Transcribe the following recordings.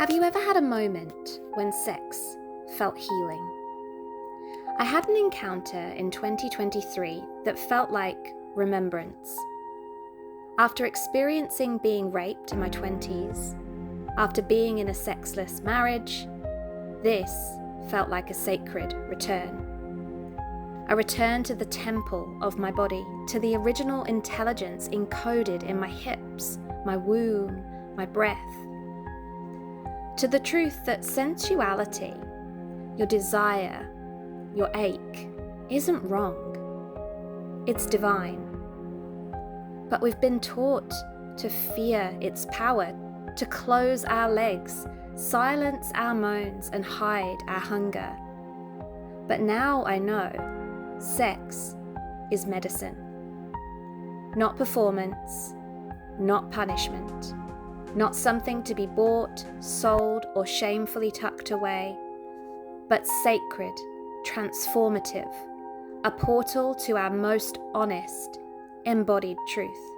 Have you ever had a moment when sex felt healing? I had an encounter in 2023 that felt like remembrance. After experiencing being raped in my 20s, after being in a sexless marriage, this felt like a sacred return. A return to the temple of my body, to the original intelligence encoded in my hips, my womb, my breath. To the truth that sensuality, your desire, your ache, isn't wrong. It's divine. But we've been taught to fear its power, to close our legs, silence our moans, and hide our hunger. But now I know sex is medicine. Not performance, not punishment. Not something to be bought, sold, or shamefully tucked away, but sacred, transformative, a portal to our most honest, embodied truth.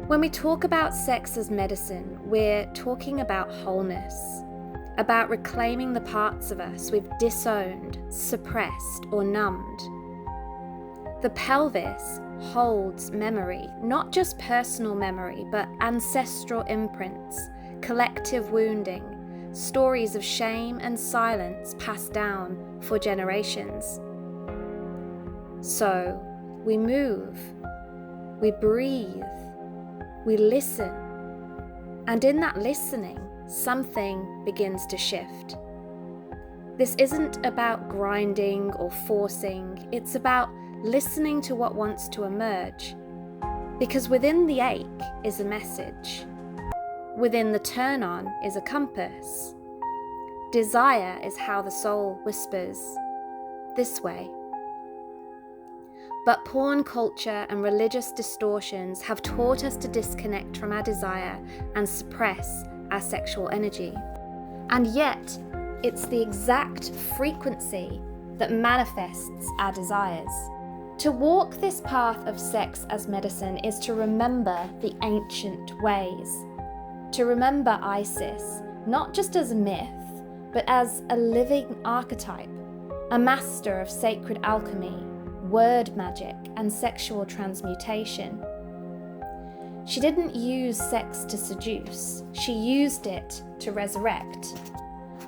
When we talk about sex as medicine, we're talking about wholeness, about reclaiming the parts of us we've disowned, suppressed, or numbed. The pelvis holds memory, not just personal memory, but ancestral imprints, collective wounding, stories of shame and silence passed down for generations. So we move, we breathe, we listen, and in that listening, something begins to shift. This isn't about grinding or forcing, it's about listening to what wants to emerge. Because within the ache is a message. Within the turn-on is a compass. Desire is how the soul whispers, this way. But porn culture and religious distortions have taught us to disconnect from our desire and suppress our sexual energy. And yet, it's the exact frequency that manifests our desires. To walk this path of sex as medicine is to remember the ancient ways. To remember Isis, not just as a myth, but as a living archetype, a master of sacred alchemy, word magic, and sexual transmutation. She didn't use sex to seduce, she used it to resurrect.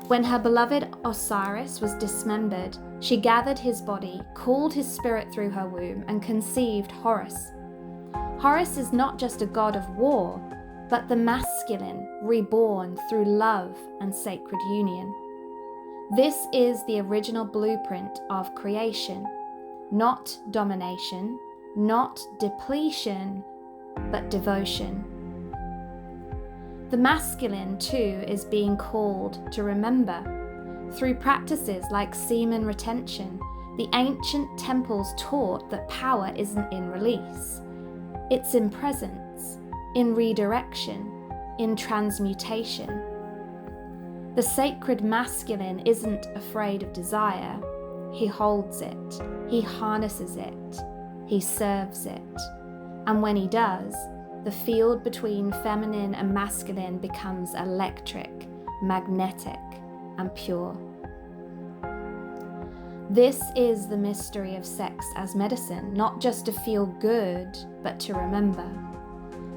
When her beloved Osiris was dismembered, she gathered his body, cooled his spirit through her womb, and conceived Horus. Horus is not just a god of war, but the masculine reborn through love and sacred union. This is the original blueprint of creation, not domination, not depletion, but devotion. The masculine, too, is being called to remember. Through practices like semen retention, the ancient temples taught that power isn't in release. It's in presence, in redirection, in transmutation. The sacred masculine isn't afraid of desire. He holds it, he harnesses it, he serves it. And when he does, the field between feminine and masculine becomes electric, magnetic, and pure. This is the mystery of sex as medicine, not just to feel good, but to remember.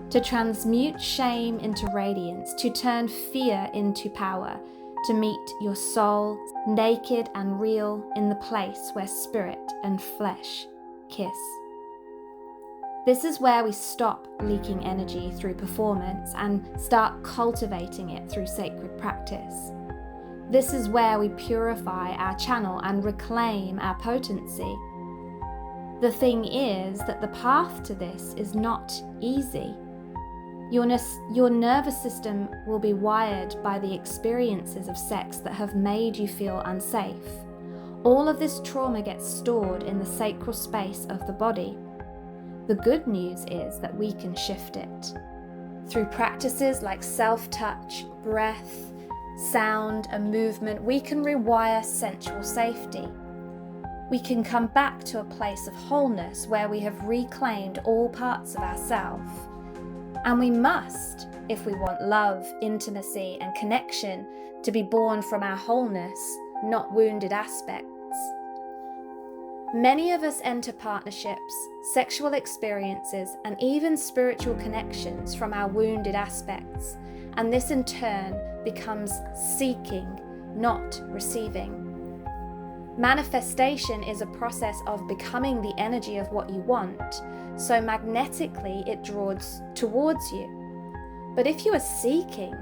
To transmute shame into radiance, to turn fear into power, to meet your soul naked and real in the place where spirit and flesh kiss. This is where we stop leaking energy through performance and start cultivating it through sacred practice. This is where we purify our channel and reclaim our potency. The thing is that the path to this is not easy. Your nervous system will be wired by the experiences of sex that have made you feel unsafe. All of this trauma gets stored in the sacral space of the body. The good news is that we can shift it. Through practices like self-touch, breath, sound, and movement, we can rewire sensual safety. We can come back to a place of wholeness where we have reclaimed all parts of ourselves. And we must, if we want love, intimacy, and connection to be born from our wholeness, not wounded aspects. Many of us enter partnerships, sexual experiences, and even spiritual connections from our wounded aspects, and this in turn becomes seeking, not receiving. Manifestation is a process of becoming the energy of what you want, so magnetically it draws towards you. But if you are seeking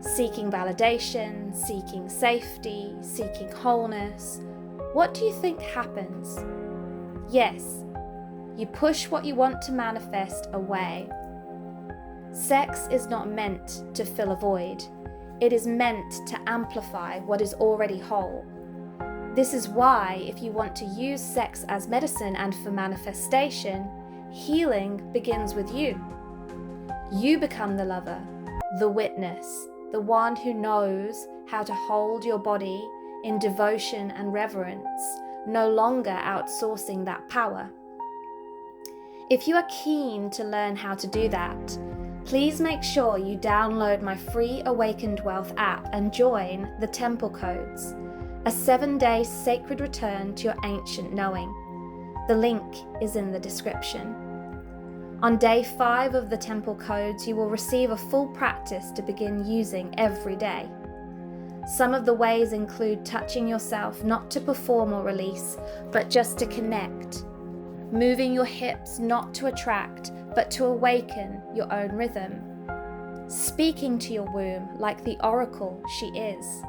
validation, seeking safety, seeking wholeness, what do you think happens? Yes, you push what you want to manifest away. Sex is not meant to fill a void. It is meant to amplify what is already whole. This is why, if you want to use sex as medicine and for manifestation, healing begins with you. You become the lover, the witness, the one who knows how to hold your body in devotion and reverence, no longer outsourcing that power. If you are keen to learn how to do that, please make sure you download my free Awakened Wealth app and join the Temple Codes, a 7-day sacred return to your ancient knowing. The link is in the description. On day 5 of the Temple Codes, you will receive a full practice to begin using every day. Some of the ways include touching yourself not to perform or release, but just to connect. Moving your hips not to attract, but to awaken your own rhythm. Speaking to your womb like the oracle she is.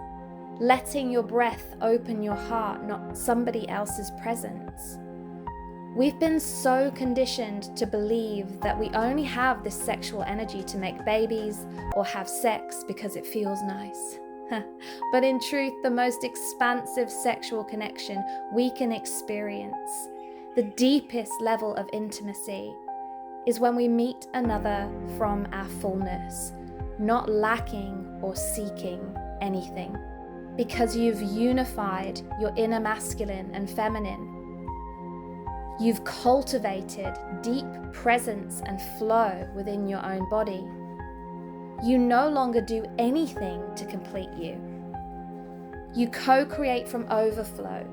Letting your breath open your heart, not somebody else's presence. We've been so conditioned to believe that we only have this sexual energy to make babies or have sex because it feels nice. But in truth, the most expansive sexual connection we can experience, the deepest level of intimacy, is when we meet another from our fullness, not lacking or seeking anything, because you've unified your inner masculine and feminine. You've cultivated deep presence and flow within your own body. You no longer do anything to complete you. You co-create from overflow.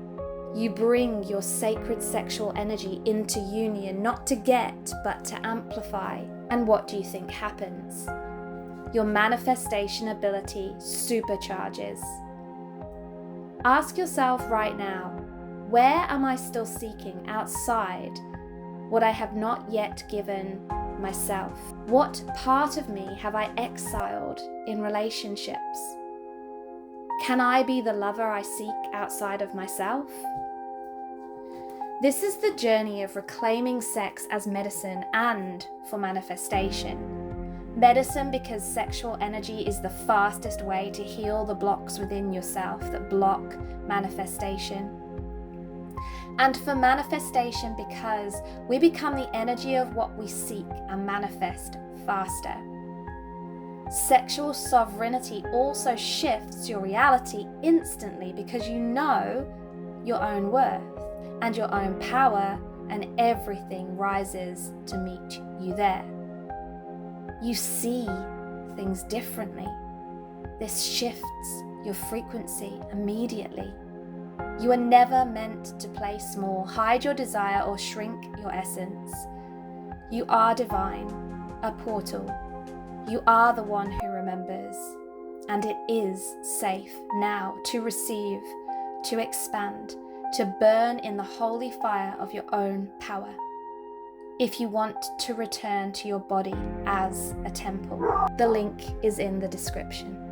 You bring your sacred sexual energy into union, not to get, but to amplify. And what do you think happens? Your manifestation ability supercharges. Ask yourself right now, where am I still seeking outside what I have not yet given myself? What part of me have I exiled in relationships? Can I be the lover I seek outside of myself? This is the journey of reclaiming sex as medicine and for manifestation. Medicine because sexual energy is the fastest way to heal the blocks within yourself that block manifestation. And for manifestation because we become the energy of what we seek and manifest faster. Sexual sovereignty also shifts your reality instantly because you know your own worth and your own power, and everything rises to meet you there. You see things differently. This shifts your frequency immediately. You are never meant to play small, hide your desire, or shrink your essence. You are divine, a portal. You are the one who remembers, and it is safe now to receive, to expand, to burn in the holy fire of your own power. If you want to return to your body as a temple, the link is in the description.